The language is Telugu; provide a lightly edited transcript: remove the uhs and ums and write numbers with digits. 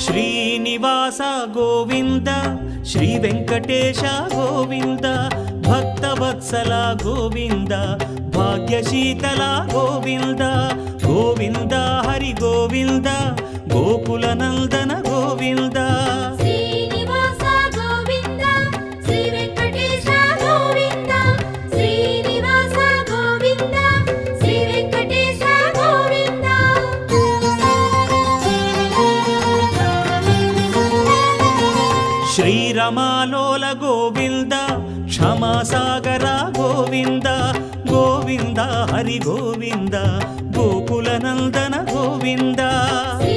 శ్రీనివాస గోవింద శ్రీ వెంకటేశ గోవింద భక్తవత్సల గోవింద భాగ్యశీతల గోవింద గోవింద హరి గోవింద గోకుల నందన గోవింద శ్రీనివాస గోవింద శ్రీ వెంకటేశ గోవింద శ్రీనివాస గోవింద శ్రీ వెంకటేశ గోవింద శ్రీరమాలోల గోవింద క్షమాసాగర గోవింద గోవింద హరి గోవింద గోకుల నందన గోవింద శ్రీ